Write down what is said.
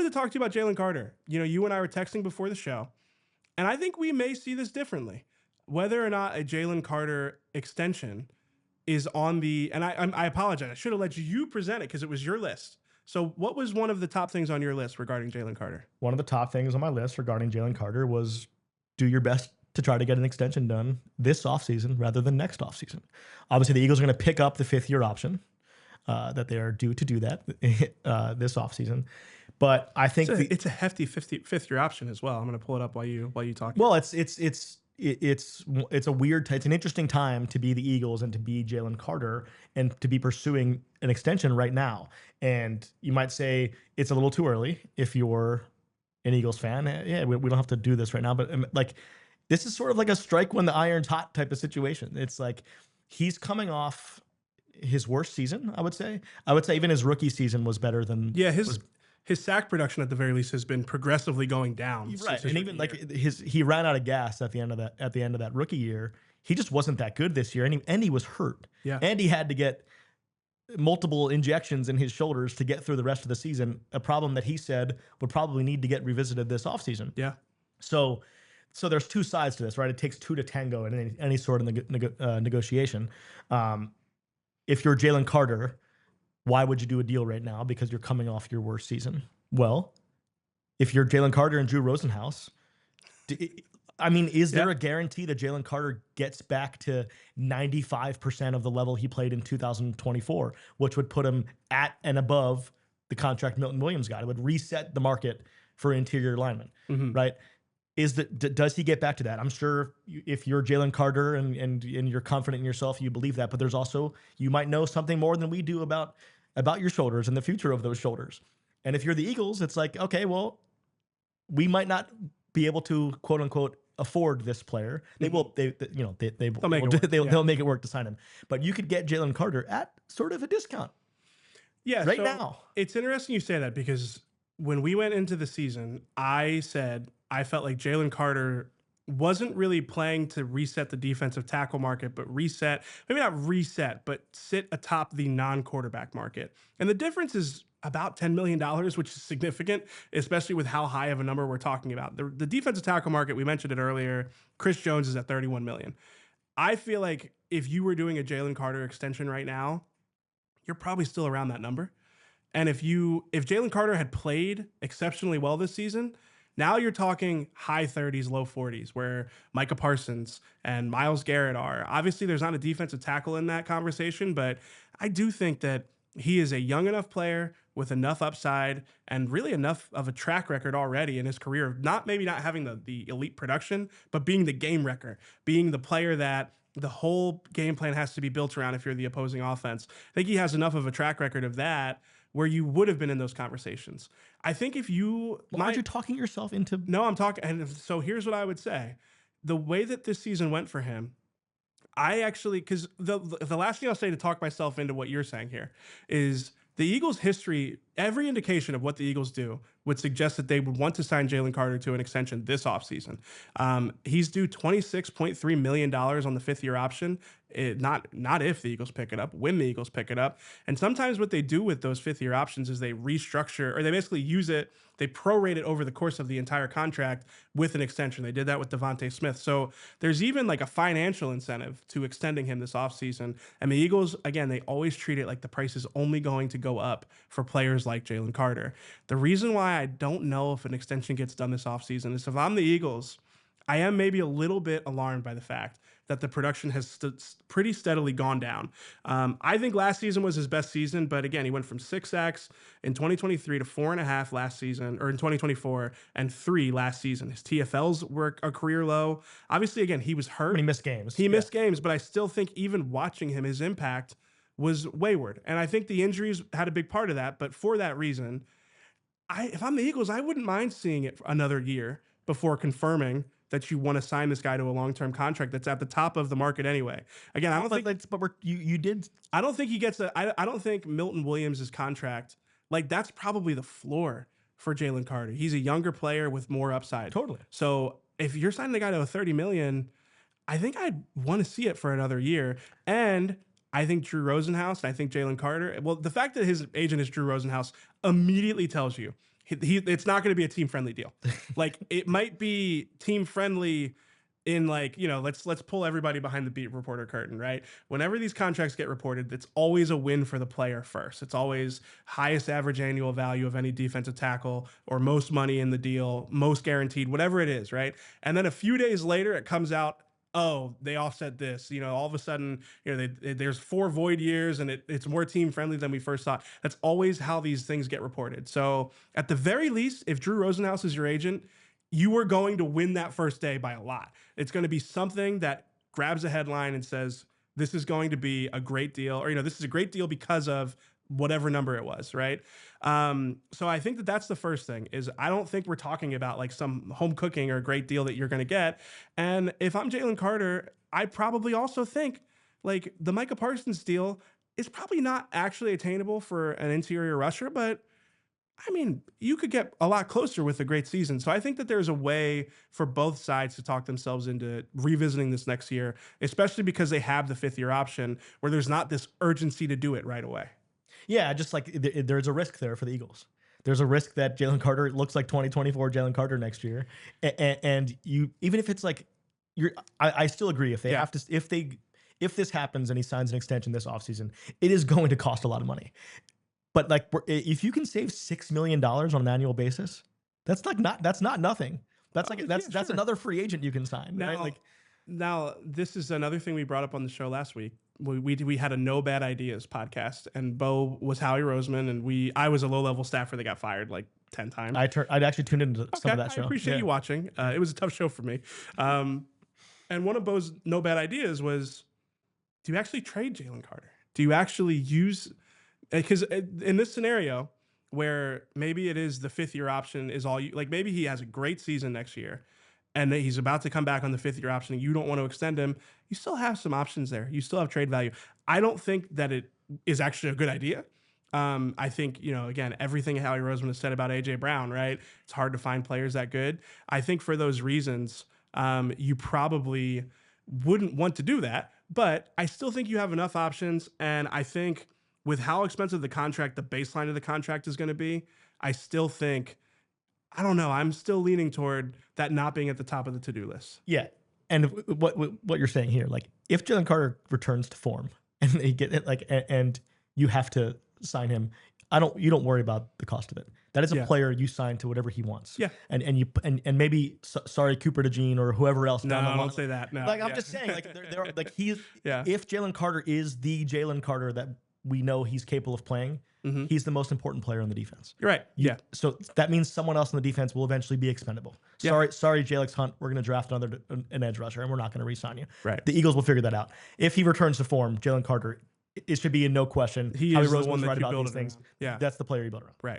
to talk to you about Jalen Carter. You and I were texting before the show, and I think we may see this differently. Whether or not a Jalen Carter extension is on the, and I apologize. I should have let you present it because it was your list. So, what was one of the top things on your list regarding Jalen Carter? One of the top things on my list regarding Jalen Carter was do your best to try to get an extension done this offseason rather than next offseason. Obviously, the Eagles are going to pick up the fifth-year option that they are due to do that this offseason. But I think it's a hefty fifth-year option as well. I'm going to pull it up while you talk. Well, it's a weird, it's an interesting time to be the Eagles and to be Jalen Carter and to be pursuing an extension right now. And you might say it's a little too early if you're an Eagles fan. Yeah, we don't have to do this right now, but like this is sort of like a strike when the iron's hot type of situation. It's like he's coming off his worst season, I would say. I would say even his rookie season was better than his sack production at the very least has been progressively going down. Right, and even like he ran out of gas at the end of that rookie year. He just wasn't that good this year, and he was hurt. Yeah, and he had to get multiple injections in his shoulders to get through the rest of the season. A problem that he said would probably need to get revisited this offseason. Yeah. So there's two sides to this, right? It takes two to tango in any sort of negotiation. If you're Jalen Carter, why would you do a deal right now? Because you're coming off your worst season. Well, if you're Jalen Carter and Drew Rosenhaus, is there a guarantee that Jalen Carter gets back to 95% of the level he played in 2024, which would put him at and above the contract Milton Williams got? It would reset the market for interior linemen, right? Does he get back to that? I'm sure if you're Jalen Carter and you're confident in yourself, you believe that. But there's also, you might know something more than we do about your shoulders and the future of those shoulders. And if you're the Eagles, it's like, okay, well, we might not be able to quote unquote afford this player. They will, they'll make it work to sign him. But you could get Jalen Carter at sort of a discount. Yeah, right now. It's interesting you say that because when we went into the season, I said I felt like Jalen Carter wasn't really playing to reset the defensive tackle market, but maybe not reset, but sit atop the non-quarterback market. And the difference is about $10 million, which is significant, especially with how high of a number we're talking about. The defensive tackle market, we mentioned it earlier, Chris Jones is at $31 million. I feel like if you were doing a Jalen Carter extension right now, you're probably still around that number. And if Jalen Carter had played exceptionally well this season, now you're talking high 30s, low 40s, where Micah Parsons and Myles Garrett are. Obviously, there's not a defensive tackle in that conversation, but I do think that he is a young enough player with enough upside and really enough of a track record already in his career of maybe not having the elite production, but being the game wrecker, being the player that the whole game plan has to be built around if you're the opposing offense. I think he has enough of a track record of that where you would have been in those conversations. I think if you... aren't you talking yourself into... No, I'm talking... And so here's what I would say. The way that this season went for him, I actually... Because the last thing I'll say to talk myself into what you're saying here is the Eagles' history, every indication of what the Eagles do would suggest that they would want to sign Jalen Carter to an extension this offseason. He's due $26.3 million on the fifth-year option. Not if the Eagles pick it up, when the Eagles pick it up. And sometimes what they do with those fifth-year options is they restructure, or they basically use it, they prorate it over the course of the entire contract with an extension. They did that with Devontae Smith. So there's even like a financial incentive to extending him this offseason. And the Eagles, again, they always treat it like the price is only going to go up for players like Jalen Carter. The reason why I don't know if an extension gets done this offseason is if I'm the Eagles, I am maybe a little bit alarmed by the fact that the production has pretty steadily gone down. I think last season was his best season, but again, he went from 6 sacks in 2023 to 4.5 last season, or in 2024, and 3 last season. His TFLs were a career low. Obviously, again, he was hurt. He missed games. He missed games, but I still think even watching him, his impact was wayward. And I think the injuries had a big part of that, but for that reason, if I'm the Eagles, I wouldn't mind seeing it for another year before confirming that you want to sign this guy to a long-term contract that's at the top of the market anyway. Again, I don't think... But you did... I don't think he gets I don't think Milton Williams' contract, like that's probably the floor for Jalen Carter. He's a younger player with more upside. Totally. So if you're signing the guy to a $30 million, I think I'd want to see it for another year. And I think Drew Rosenhaus and I think Jalen Carter, well, the fact that his agent is Drew Rosenhaus immediately tells you it's not going to be a team friendly deal. Like it might be team friendly in like, let's pull everybody behind the beat reporter curtain, right? Whenever these contracts get reported, it's always a win for the player first. It's always highest average annual value of any defensive tackle or most money in the deal, most guaranteed, whatever it is, right? And then a few days later, it comes out, oh, they offset this. All of a sudden, there's 4 void years and it's more team friendly than we first thought. That's always how these things get reported. So at the very least, if Drew Rosenhaus is your agent, you are going to win that first day by a lot. It's going to be something that grabs a headline and says, this is going to be a great deal, or, this is a great deal because of whatever number it was, right? So I think that that's the first thing is I don't think we're talking about like some home cooking or a great deal that you're going to get. And if I'm Jalen Carter, I probably also think like the Micah Parsons deal is probably not actually attainable for an interior rusher, but I mean, you could get a lot closer with a great season. So I think that there's a way for both sides to talk themselves into revisiting this next year, especially because they have the 5th-year option where there's not this urgency to do it right away. Yeah, just like there's a risk there for the Eagles. There's a risk that Jalen Carter looks like 2024 Jalen Carter next year, and you even if it's like I still agree if they have to if this happens and he signs an extension this offseason, it is going to cost a lot of money. But like, if you can save $6 million on an annual basis, that's not nothing. That's like that's another free agent you can sign. Now, right? Now this is another thing we brought up on the show last week. We had a No Bad Ideas podcast, and Bo was Howie Roseman, and I was a low level staffer that got fired like 10 times. I'd actually tuned into some of that show. I appreciate you watching. It was a tough show for me. And one of Bo's No Bad Ideas was, do you actually trade Jalen Carter? Do you actually use? Because in this scenario where maybe it is the 5th-year option is all you like, maybe he has a great season next year and he's about to come back on the 5th-year option and you don't want to extend him, you still have some options there. You still have trade value. I don't think that it is actually a good idea. I think, again, everything Howie Roseman has said about AJ Brown, right? It's hard to find players that good. I think for those reasons, you probably wouldn't want to do that, but I still think you have enough options. And I think with how expensive the baseline of the contract is going to be, I still think, I don't know, I'm still leaning toward that not being at the top of the to-do list. Yeah. And what you're saying here, like if Jalen Carter returns to form and they get it, like, and you have to sign him, you don't worry about the cost of it. That is a player you sign to whatever he wants. Yeah. And maybe sorry, Cooper DeJean or whoever else. No, I won't say that. No. Like I'm just saying, like they're like if Jalen Carter is the Jalen Carter that we know he's capable of playing, he's the most important player on the defense. You're right. So that means someone else on the defense will eventually be expendable. Sorry, Jalex Hunt, we're going to draft an edge rusher, and we're not going to re-sign you. Right. The Eagles will figure that out. If he returns to form, Jalen Carter, it should be in no question. He is the one that you build these things. Yeah. That's the player you build around. Right.